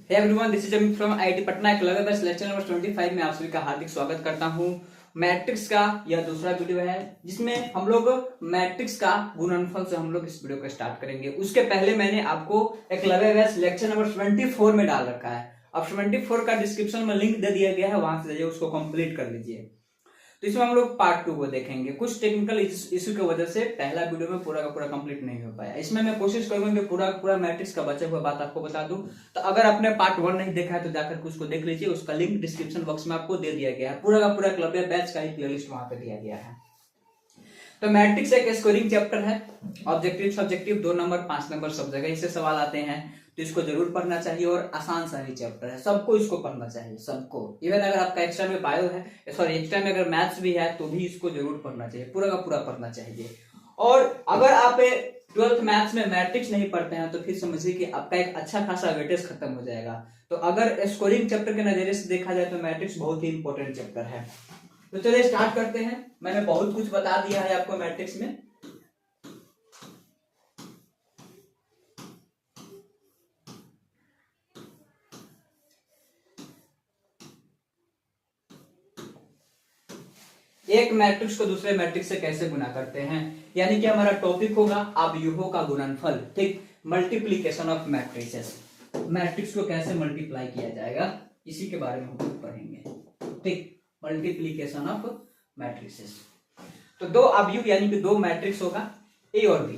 Hey everyone, this is Amit from IIT Patna. Eklavya batch lecture number 25 में आप सभी का हार्दिक स्वागत करता हूं। मैट्रिक्स का यह दूसरा वीडियो है जिसमें हम लोग मैट्रिक्स का गुणनफल से हम लोग इस वीडियो को स्टार्ट करेंगे। उसके पहले मैंने आपको एकलव्य बैच लेक्चर नंबर 24 में डाल रखा है। अब 24 का डिस्क्रिप्शन में लिंक दे दिया गया है, वहां से जाइए उसको कंप्लीट कर लीजिए। तो इसमें हम लोग पार्ट 2 को देखेंगे। कुछ टेक्निकल इशू की वजह से पहला वीडियो में पूरा का पूरा कंप्लीट नहीं हो पाया। इसमें मैं कोशिश करूंगा कि पूरा का पूरा मैट्रिक्स का बचा हुआ बात आपको बता दूं। तो अगर आपने पार्ट 1 नहीं देखा है तो जाकर उसको देख लीजिए, उसका लिंक डिस्क्रिप्शन बॉक्स में आपको दे दिया गया है। पूरा का पूरा एकलव्य बैच का ही प्लेलिस्ट वहां पे दिया गया है। तो मैट्रिक्स एक स्कोरिंग चैप्टर है। ऑब्जेक्टिव सब्जेक्टिव 2 नंबर 5 नंबर सब जगह इससे सवाल आते हैं, तो इसको जरूर पढ़ना चाहिए। और आसान सा ही चैप्टर है, सबको इसको पढ़ना चाहिए, सबको। इवन अगर आपका एक्स्ट्रा में बायो है, सॉरी एक्स्ट्रा में अगर मैथ्स भी है तो भी इसको जरूर पढ़ना चाहिए, पूरा का पूरा पढ़ना चाहिए। और अगर आप 12th मैथ्स में मैट्रिक्स नहीं पढ़ते हैं तो फिर समझिए कि आपका एक अच्छा खासा वेटेज खत्म हो जाएगा। तो अगर स्कोरिंग चैप्टर के नजरिए से देखा जाए तो मैट्रिक्स बहुत ही इंपॉर्टेंट चैप्टर है। तो चलिए स्टार्ट करते हैं। मैंने बहुत कुछ बता दिया है आपको मैट्रिक्स में। एक मैट्रिक्स को दूसरे मैट्रिक्स से कैसे गुना करते हैं, यानी कि हमारा टॉपिक होगा अवयवों का गुणनफल। ठीक, मल्टीप्लीकेशन ऑफ मैट्रिसेस। मैट्रिक्स को कैसे मल्टीप्लाई किया जाएगा इसी के बारे में हम लोग पढ़ेंगे। ठीक, मल्टीप्लीकेशन ऑफ मैट्रिसेस। तो दो अवयव यानी कि दो मैट्रिक्स होगा ए और बी।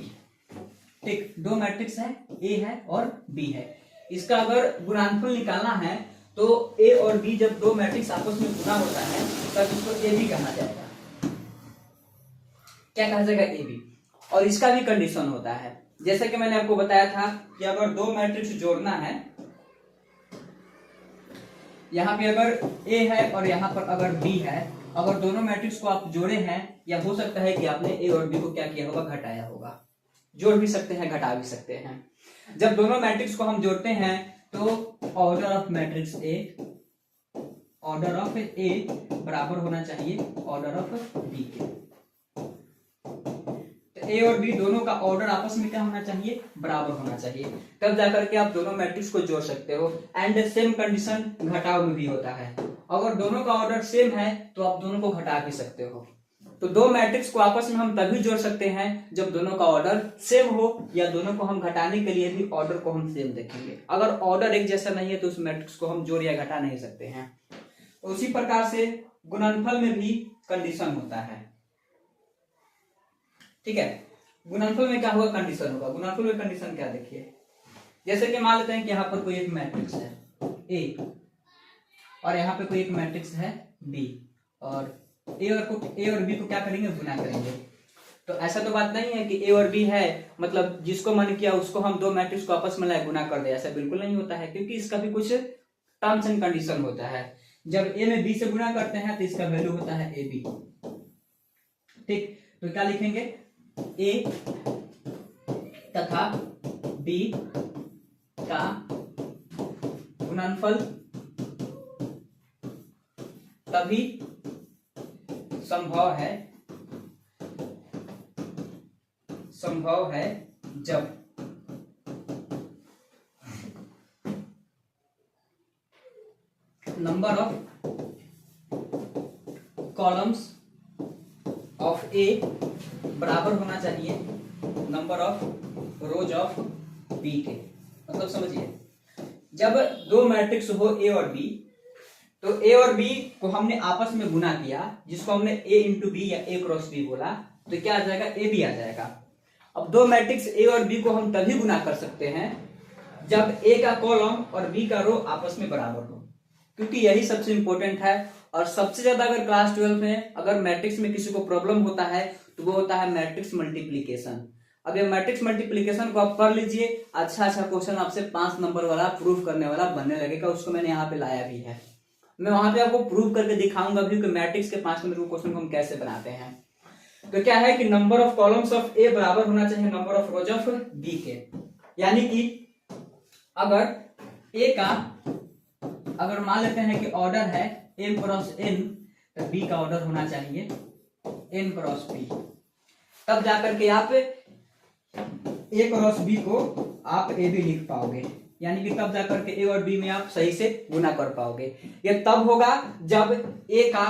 ठीक, दो मैट्रिक्स है, ए है और बी है। इसका अगर गुणनफल निकालना है तो ए और बी जब दो मैट्रिक्स आपस में गुना होता है तब इसको ए बी कहा जाएगा। क्या कहा जाएगा? A B. और इसका भी कंडीशन होता है, जैसे कि मैंने आपको बताया था कि अगर दो मैट्रिक्स जोड़ना है, यहां पे अगर ए है और यहां पर अगर बी है, अगर दोनों मैट्रिक्स को आप जोड़े हैं, या हो सकता है कि आपने ए और बी को क्या किया होगा, घटाया होगा। जोड़ भी सकते हैं, घटा भी सकते हैं। जब दोनों मैट्रिक्स को हम जोड़ते हैं तो order of matrix A, order of A बराबर होना चाहिए ऑर्डर ऑफ बी के। तो ए और बी दोनों का ऑर्डर आपस में क्या होना चाहिए? बराबर होना चाहिए। तब जाकर के आप दोनों मैट्रिक्स को जोड़ सकते हो। एंड सेम कंडीशन घटाव में भी होता है। अगर दोनों का ऑर्डर सेम है तो आप दोनों को घटा भी सकते हो। तो दो मैट्रिक्स को आपस में हम तभी जोड़ सकते हैं जब दोनों का ऑर्डर सेम हो, या दोनों को हम घटाने के लिए भी ऑर्डर को हम सेम देखेंगे। अगर ऑर्डर एक जैसा नहीं है तो उस मैट्रिक्स को हम जोड़ या घटा नहीं सकते हैं। तो उसी प्रकार से गुणनफल में भी कंडीशन होता है। ठीक है, गुणनफल में क्या होगा? कंडीशन होगा। गुणनफल में कंडीशन क्या देखिए, जैसे कि मान लेते हैं कि यहाँ पर कोई एक मैट्रिक्स है ए और यहाँ पे कोई एक मैट्रिक्स है बी, और ए और बी को क्या करेंगे? गुना करेंगे। तो ऐसा तो बात नहीं है कि ए और बी है मतलब जिसको मन किया उसको हम दो मैट्रिक्स को आपस में लाए गुना कर दे, ऐसा बिल्कुल नहीं होता है, क्योंकि इसका भी कुछ टर्म्स एंड कंडीशन होता है। जब ए में बी से गुना करते हैं तो इसका वैल्यू होता है ए बी। ठीक, तो क्या लिखेंगे? ए तथा बी का गुणनफल तभी संभव है जब number of columns of A बराबर होना चाहिए number of rows of B के। मतलब समझिए, जब दो मैट्रिक्स हो ए और बी, तो ए और बी को हमने आपस में गुना किया, जिसको हमने ए इंटू बी या ए क्रॉस बी बोला, तो क्या आ जाएगा? ए बी आ जाएगा। अब दो मैट्रिक्स ए और बी को हम तभी गुना कर सकते हैं जब ए का कॉलम और बी का रो आपस में बराबर हो, क्योंकि यही सबसे इंपॉर्टेंट है। और सबसे ज्यादा अगर क्लास 12 में अगर मैट्रिक्स में किसी को प्रॉब्लम होता है तो वो होता है मैट्रिक्स मल्टीप्लीकेशन। अब ये मैट्रिक्स मल्टीप्लीकेशन को आप कर लीजिए, अच्छा क्वेश्चन आपसे 5 नंबर वाला प्रूफ करने वाला बनने लगेगा। उसको मैंने यहाँ पे लाया भी है, मैं वहां पे आपको प्रूव करके दिखाऊंगा भी कि मैट्रिक्स के 5 नंबर के क्वेश्चन को हम कैसे बनाते हैं। तो क्या है कि number of columns of A बराबर होना चाहिए number of rows of B के। यानी कि अगर ए का, अगर मान लेते हैं कि ऑर्डर है m क्रॉस n, तो बी का ऑर्डर होना चाहिए n क्रॉस बी। तब जाकर के आप ए क्रॉस बी को आप ए बी लिख पाओगे। यानी कि तब जाकर के ए और बी में आप सही से गुना कर पाओगे। ये तब होगा जब ए का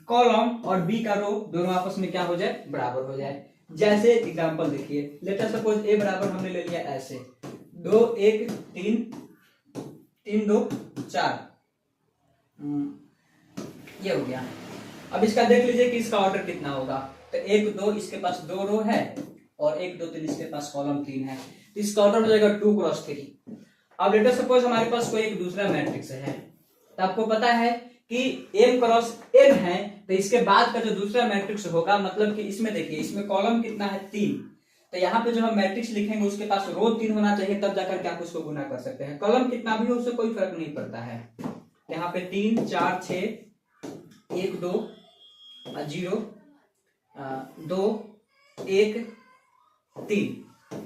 कॉलम और बी का रो दोनों आपस में क्या हो जाए, बराबर हो जाए। जैसे एग्जांपल देखिए, लेट अस सपोज ए बराबर हमने ले लिया ऐसे 2 1 3 3 2 4, ये हो गया। अब इसका देख लीजिए कि इसका ऑर्डर कितना होगा। तो 1 2 इसके पास 2 रो है और 1 2 3 इसके पास कॉलम 3 है, तो इसका ऑर्डर हो जाएगा 2 क्रॉस 3। अब लेट अस सपोज हमारे पास कोई एक दूसरा मैट्रिक्स है, तो आपको पता है कि m क्रॉस n है, तो इसके बाद का जो दूसरा मैट्रिक्स होगा, मतलब कि इसमें देखिए इसमें कॉलम कितना है 3, तो यहाँ पे जो हम मैट्रिक्स लिखेंगे उसके पास रो 3 होना चाहिए, तब जाकर के आप उसको गुना कर सकते हैं। कॉलम कितना भी हो उससे कोई फर्क नहीं पड़ता है। यहाँ पे 3 4 6 1 2 0 2 1 3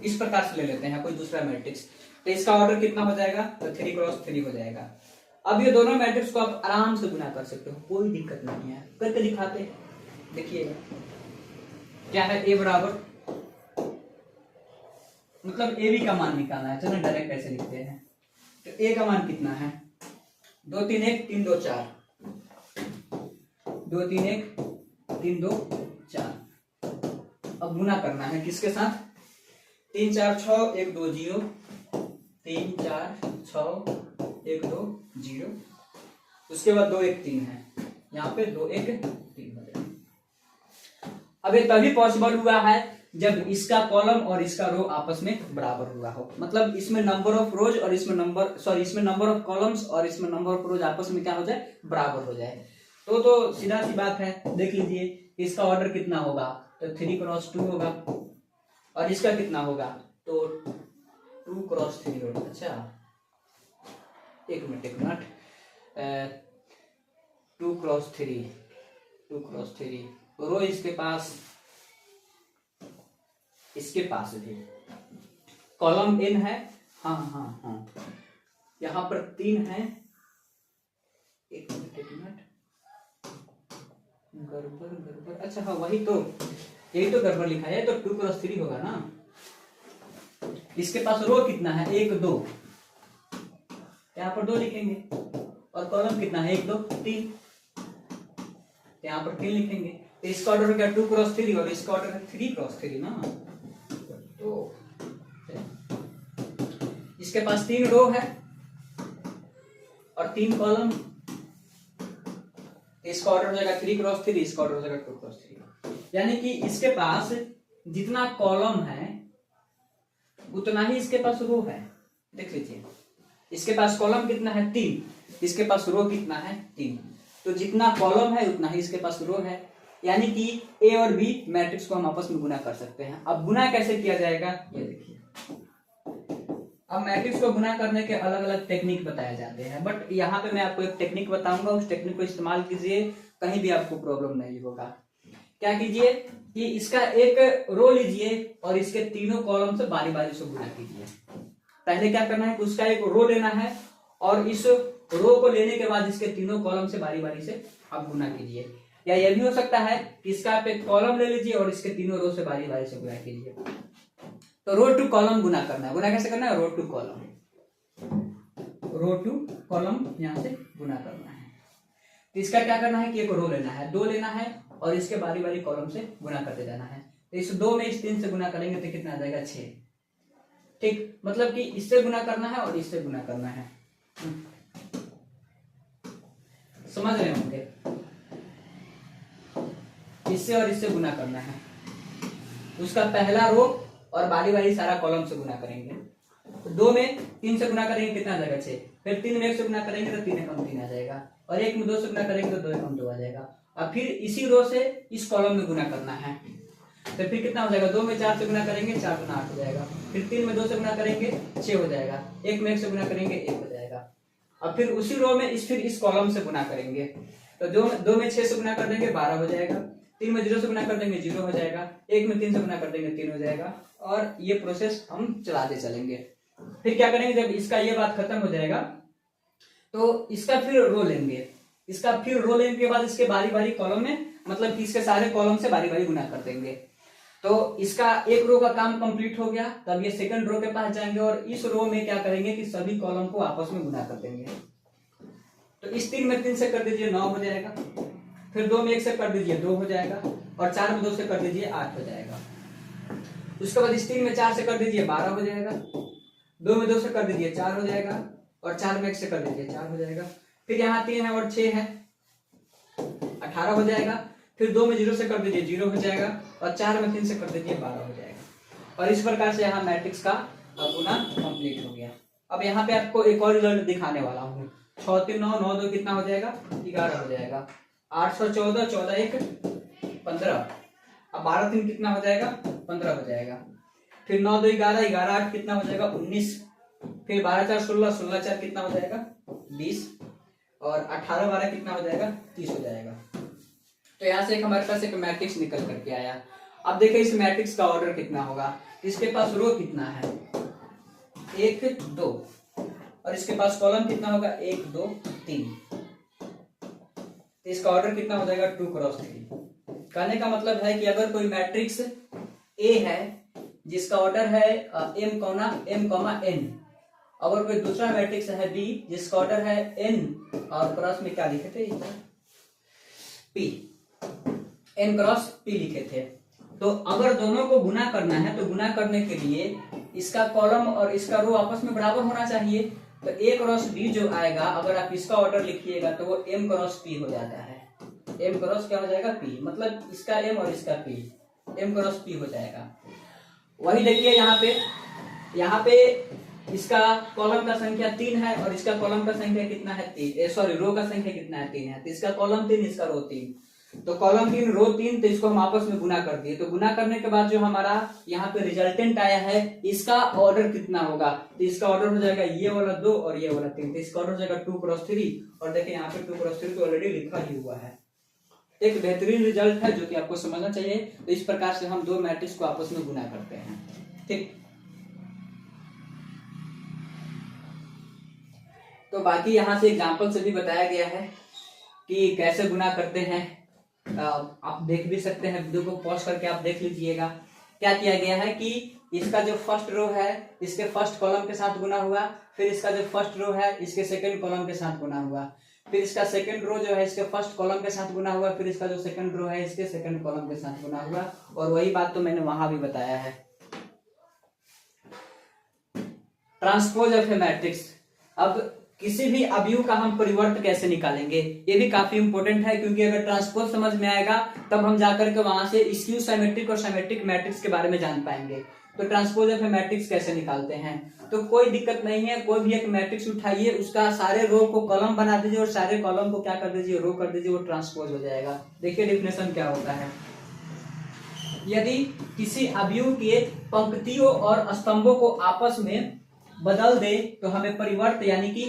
इस प्रकार से ले लेते हैं कोई दूसरा मैट्रिक्स, तो इसका ऑर्डर कितना हो जाएगा, तो 3 क्रॉस 3 हो जाएगा। अब ये दोनों मैट्रिक्स को आप आराम से गुना कर सकते हो, कोई दिक्कत नहीं है। करके दिखाते हैं, देखिए क्या है, ए बराबर, मतलब ए बी का मान निकालना है, चलो डायरेक्ट ऐसे लिखते हैं। तो ए का मान कितना है, 2 3 1 3 2 4, 2 3 1 3 2 4। अब गुना करना है किसके साथ, 3 4 6 1 2 0, 3 4 6 1 2 0, उसके बाद 2 1 3 है, यहाँ पे 2 1 3 हो गया। अब ये तभी पॉसिबल हुआ है जब इसका कॉलम और इसका रो आपस में बराबर हुआ हो, मतलब इसमें नंबर ऑफ रोज और इसमें नंबर ऑफ कॉलम्स और इसमें नंबर ऑफ रोज आपस में क्या हो जाए, बराबर हो जाए। तो सीधा सी बात है, देख लीजिए इसका ऑर्डर कितना होगा, तो 3 क्रॉस 2 होगा, और इसका कितना होगा, तो 2 क्रॉस 3 होगा। अच्छा एक मिनट 2 क्रॉस 3 रो इसके पास भी कॉलम n है, हाँ यहाँ पर 3 है, एक मिनट गड़बड़, अच्छा हाँ वही तो, यही तो गड़बड़ लिखा है, तो 2 क्रॉस 3 होगा ना। इसके पास रो कितना है, 1 2, यहाँ पर 2 लिखेंगे, और कॉलम कितना है 1 2 3, यहाँ पर 3 लिखेंगे। तो इसका ऑर्डर हो गया 2 क्रॉस 3 और इसका ऑर्डर है 3 क्रॉस 3 ना। तो इसके पास 3 रो है और 3 कॉलम, इसका ऑर्डर हो जाएगा 3 क्रॉस 3, इसका ऑर्डर हो जाएगा 2 क्रॉस 3। यानी कि इसके पास जितना कॉलम है उतना ही इसके पास रो है। देख लीजिए इसके पास कॉलम कितना है 3, इसके पास रो कितना है 3, तो जितना कॉलम है उतना ही इसके पास रो है। यानी कि ए और बी मैट्रिक्स को हम आपस में गुना कर सकते हैं। अब गुना कैसे किया जाएगा, ये देखिए। अब मैट्रिक्स को गुना करने के अलग अलग टेक्निक बताए जाते हैं, बट यहाँ पे मैं आपको एक टेक्निक बताऊंगा, उस टेक्निक को इस्तेमाल कीजिए, कहीं भी आपको प्रॉब्लम नहीं होगा। क्या कीजिए कि इसका एक रो लीजिए और इसके तीनों कॉलम से बारी बारी से गुना कीजिए। पहले क्या करना है कि उसका एक रो लेना है और इस रो को लेने के बाद इसके तीनों कॉलम से बारी बारी से आप गुना कीजिए। या यह भी हो सकता है कि इसका आप एक कॉलम ले लीजिए और इसके तीनों रो से बारी बारी से गुना कीजिए। तो रो टू कॉलम गुना करना है। गुना कैसे करना है, रो टू कॉलम यहाँ से गुना करना है। तो इसका क्या करना है कि एक रो लेना है, 2 लेना है और इसके बारी बारी कॉलम से गुना करते जाना है। तो इस 2 में इस 3 से गुना करेंगे तो कितना आ जाएगा 6। ठीक, मतलब कि इससे गुना करना है और इससे गुना करना है। समझ रहे होंगे, इससे और इससे गुना करना है। उसका पहला रो और बारी बारी सारा कॉलम से गुना करेंगे। तो 2 में 3 से गुना करेंगे कितना आ जाएगा 6, फिर 3 में 1 से गुना करेंगे तो 3 कम 3 आ जाएगा, और 1 में 2 से गुना करेंगे तो 2 कम 2 आ जाएगा। और फिर इसी रो से इस कॉलम में गुना करना है, तो फिर कितना हो जाएगा, 2 में 4 से गुना करेंगे 4 गुना 8 हो जाएगा, फिर 3 में 2 से गुना करेंगे 6 हो जाएगा, 1 में 1 से गुना करेंगे 1 हो जाएगा। और फिर उसी रो में इस कॉलम से गुना करेंगे, तो 2 में 6 से गुना कर देंगे 12 हो जाएगा, 3 में 0 से गुना कर देंगे 0 हो जाएगा, 1 में 3 से गुना कर देंगे 3 हो जाएगा, और ये प्रोसेस हम चलाते चलेंगे। फिर क्या करेंगे, जब इसका ये बात खत्म हो जाएगा तो इसका फिर रो लेंगे, इसका फिर रो लेने के बाद इसके बारी बारी कॉलम में, मतलब कि इसके सारे कॉलम से बारी बारी गुना कर देंगे। तो इसका एक रो का काम कंप्लीट हो गया। तब ये सेकंड रो के पास जाएंगे और इस रो में क्या करेंगे कि सभी कॉलम को आपस में गुना कर देंगे। तो इस 3 में 3 से कर दीजिए 9 हो जाएगा, फिर 2 में 1 से कर दीजिए 2 हो जाएगा, और 4 में 2 से कर दीजिए 8 हो जाएगा। उसके बाद इस 3 में 4 से कर दीजिए 12 हो जाएगा, 2 में 2 से कर दीजिए 4 हो जाएगा, और 4 में 1 से कर दीजिए 4 हो जाएगा। फिर यहाँ 3 है और 6 है, 18 हो जाएगा। फिर 2 में 0 से कर दीजिए 0 हो जाएगा, और 4 में 3 से कर दीजिए 12 हो जाएगा। और इस प्रकार से यहाँ मैट्रिक्स का गुना कंप्लीट हो गया। अब यहाँ पे आपको एक और रिजल्ट दिखाने वाला हूँ। 6 3 9 9 2 कितना हो जाएगा, 11 हो जाएगा। 814 14 1 15। अब 12 3 कितना हो जाएगा, 15 हो जाएगा। फिर 9 2 11 11 8 कितना हो जाएगा, 19। फिर 12 4 16 16 4 कितना हो जाएगा, 20। और 18 12 कितना हो जाएगा, 30 हो जाएगा। तो यहाँ से एक हमारे पास एक मैट्रिक्स निकल करके आया। अब देखिए इस मैट्रिक्स का ऑर्डर कितना होगा। इसके पास रो कितना है, 1 2, और इसके पास कॉलम कितना होगा, 1 2 3। इसका ऑर्डर कितना हो जाएगा, 2 क्रॉस 3। कहने का मतलब है कि अगर कोई मैट्रिक्स ए है जिसका ऑर्डर है m कॉमा n, अगर कोई दूसरा मैट्रिक्स है बी जिसका ऑर्डर है n और क्रॉस में क्या लिखे थे, p, n क्रॉस p लिखे थे। तो अगर दोनों को गुना करना है तो गुना करने के लिए इसका कॉलम और इसका रो आपस में बराबर होना चाहिए। तो a क्रॉस b जो आएगा, अगर आप इसका ऑर्डर लिखिएगा तो वो m क्रॉस p हो जाता है। m क्रॉस क्या हो जाएगा, p, मतलब इसका m और इसका p, m क्रॉस p हो जाएगा। वही देखिए यहाँ पे इसका कॉलम का संख्या 3 है और इसका कॉलम का संख्या कितना है, 3, सॉरी रो का संख्या कितना है, 3 है। तो इसका कॉलम 3 इसका रो 3, तो कॉलम 3 रो 3, तो इसको हम आपस में गुना कर दिए। तो गुना करने के बाद जो हमारा यहाँ पे रिजल्टेंट आया है इसका ऑर्डर कितना होगा, तो इसका ऑर्डर हो जाएगा ये वाला 2 और ये वाला 3। तो इसका ऑर्डर हो जाएगा 2 क्रॉस 3। और देखिए यहाँ पे 2 क्रॉस 3 तो ऑलरेडी लिखा ही हुआ है। एक बेहतरीन रिजल्ट है जो कि आपको समझना चाहिए। तो इस प्रकार से हम दो मैट्रिक्स को आपस में गुना करते हैं। ठीक, तो बाकी यहाँ से एग्जाम्पल से भी बताया गया है कि कैसे गुना करते हैं। आप देख भी सकते हैं, वीडियो को पॉज करके आप देख लीजिएगा। क्या किया गया है कि इसका जो फर्स्ट रो है इसके फर्स्ट कॉलम के साथ गुना हुआ, फिर इसका जो फर्स्ट रो है इसके सेकंड कॉलम के साथ गुना हुआ, फिर इसका सेकंड रो जो है इसके फर्स्ट कॉलम के साथ गुना हुआ, फिर इसका जो सेकंड रो है इसके सेकंड कॉलम के साथ गुना हुआ। और वही बात तो मैंने वहां भी बताया है। Transpose of A matrix. अब किसी भी अवयव का हम परिवर्त कैसे निकालेंगे, ये भी काफी इंपॉर्टेंट है, क्योंकि अगर ट्रांसपोज समझ में आएगा तब हम जाकर के वहां से स्क्यू सिमेट्रिक और सिमेट्रिक मैट्रिक्स के बारे में जान पाएंगे। तो ट्रांसपोज ऑफ ए मैट्रिक्स कैसे निकालते हैं, तो कोई दिक्कत नहीं है। कोई भी एक मैट्रिक्स उठाइए, उसका सारे रो को कॉलम बना दीजिए और सारे कॉलम को क्या कर दीजिए, रो कर दीजिए, वो ट्रांसपोज हो जाएगा। देखिए डेफिनेशन क्या होता है। यदि किसी अवयव के पंक्तियों और स्तंभों को आपस में बदल दे तो हमें परिवर्त यानी कि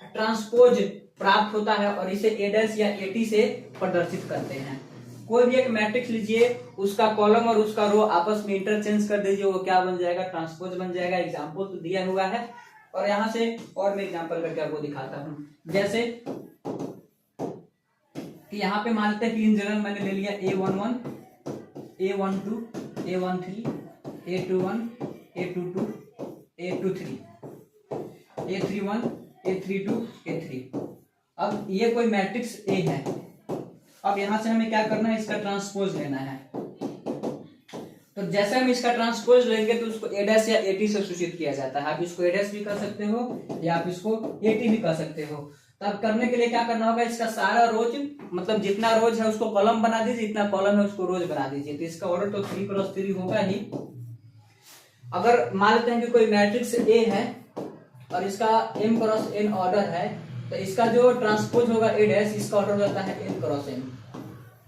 ट्रांसपोज प्राप्त होता है, और इसे ए डैश या एटी से प्रदर्शित करते हैं। कोई भी एक मैट्रिक्स लीजिए, उसका कॉलम और उसका रो आपस में इंटरचेंज कर दीजिए, वो क्या बन जाएगा, ट्रांसपोज बन जाएगा। एग्जाम्पल तो दिया हुआ है, और यहाँ से और मैं एग्जाम्पल करके आपको दिखाता हूँ। जैसे कि यहाँ पे मानते हैं कि इन जनरल मैंने ले लिया A11, A12, A13, A21, A22, A23, A31, A32, A3। अब ये कोई मैट्रिक्स A है। अब यहां से हमें क्या करना है, इसका ट्रांसपोज लेना है। तो जैसे हम इसका ट्रांसपोज लेंगे तो उसको ए डैश या एटी से सूचित किया जाता है। आप इसको ए डैश भी कर सकते हो या आप इसको एटी भी कर सकते हो। तब करने के लिए क्या करना होगा, इसका सारा रोज मतलब जितना रोज है उसको कॉलम बना दीजिए, जितना कॉलम है उसको रोज बना दीजिए। तो इसका ऑर्डर तो 3 क्रॉस 3 होगा ही। अगर मान लेते हैं कि कोई मैट्रिक्स ए है और इसका m क्रॉस n ऑर्डर है, तो इसका जो ट्रांसपोज होगा ए डैश, इसका ऑर्डर हो जाता है n क्रॉस n।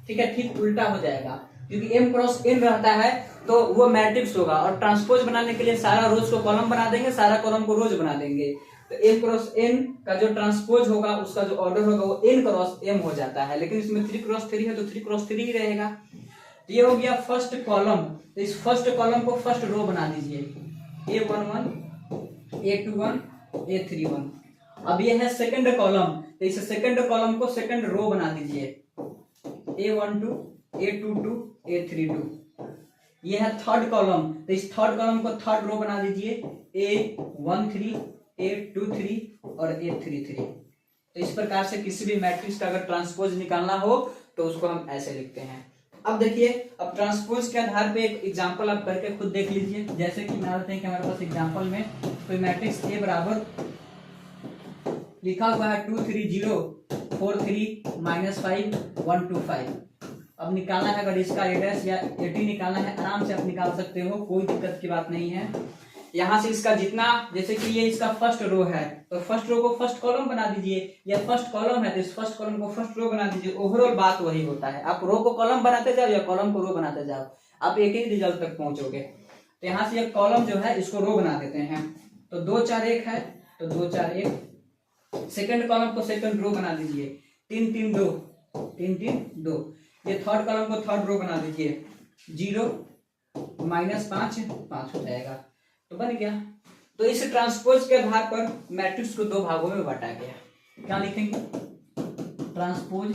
ठीक है, ठीक उल्टा हो जाएगा, क्योंकि m क्रॉस n रहता है तो वो मैट्रिक्स होगा, और ट्रांसपोज बनाने के लिए सारा रोज को कॉलम बना देंगे, सारा कॉलम को रोज बना देंगे। तो m क्रॉस n का जो ट्रांसपोज होगा उसका जो ऑर्डर होगा वो n क्रॉस m हो जाता है। लेकिन इसमें 3 क्रॉस 3 है तो 3 क्रॉस 3 ही रहेगा। तो ये हो गया फर्स्ट कॉलम। तो इस फर्स्ट कॉलम को फर्स्ट रो बना दीजिए, A11, A21, A31। अब ये है सेकंड कॉलम, तो इस सेकंड कॉलम को सेकंड रो बना दीजिए, A12, A22, A32। ये है थर्ड कॉलम, तो इस थर्ड कॉलम को थर्ड रो बना दीजिए, A13, A23 और A33। तो इस प्रकार से किसी भी मैट्रिक्स का अगर ट्रांसपोज निकालना हो तो उसको हम ऐसे लिखते हैं। अब देखिए, अब ट्रांसपोज के आधार पे एक एग्जांपल आप करके खुद देख लीजिए। जैसे कि मान लेते हैं कि हमारे पास एग्जांपल में कोई मैट्रिक्स A बराबर लिखा हुआ है 2 3 0 4 3 -5 1 2 5। अब निकालना है, अगर इसका एड्रेस या एटी निकालना है आराम से आप निकाल सकते हो, कोई दिक्कत की बात नहीं है। यहाँ से इसका जितना, जैसे कि ये इसका फर्स्ट रो है तो फर्स्ट रो को फर्स्ट कॉलम बना दीजिए, या फर्स्ट कॉलम है तो इस फर्स्ट कॉलम को फर्स्ट रो बना दीजिए। ओवरऑल बात वही होता है, आप रो को कॉलम बनाते जाओ या कॉलम को रो बनाते जाओ, आप एक ही रिजल्ट तक पहुंचोगे। तो यहाँ से ये कॉलम जो है इसको रो बना देते हैं, तो 2 4 1 है तो 2 4 1। सेकंड कॉलम को सेकंड रो बना दीजिए, 3 3 2 3 3 2। ये थर्ड कॉलम को थर्ड रो बना दीजिए, 0 -5 5 हो जाएगा, तो बन गया। तो इस ट्रांसपोज के आधार पर मैट्रिक्स को 2 भागों में बांटा गया। क्या लिखेंगे? ट्रांसपोज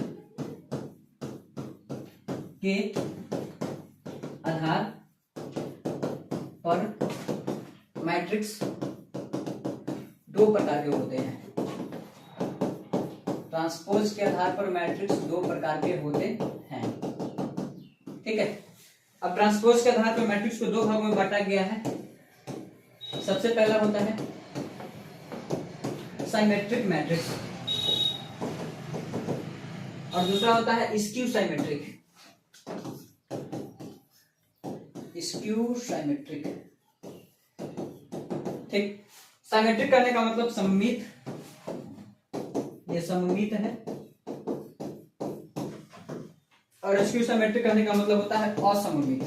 के आधार पर मैट्रिक्स 2 प्रकार के होते हैं। ट्रांसपोज के आधार पर मैट्रिक्स 2 प्रकार के होते हैं, ठीक है। अब ट्रांसपोज के आधार पर मैट्रिक्स को 2 भागों में बांटा गया है। सबसे पहला होता है साइमेट्रिक मैट्रिक्स और दूसरा होता है स्क्यू साइमेट्रिक। स्क्यू साइमेट्रिक, ठीक। साइमेट्रिक करने का मतलब सममित, ये सममित है, और स्क्यू साइमेट्रिक करने का मतलब होता है असममित।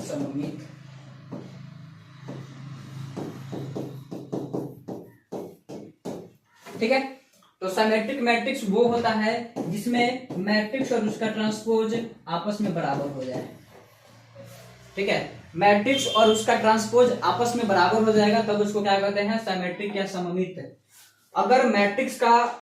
सममित, ठीक है। तो साइमेट्रिक मैट्रिक्स वो होता है जिसमें मैट्रिक्स और उसका ट्रांसपोज आपस में बराबर हो जाए, ठीक है। मैट्रिक्स और उसका ट्रांसपोज आपस में बराबर हो जाएगा तब उसको क्या कहते हैं? साइमेट्रिक या सममित। अगर मैट्रिक्स का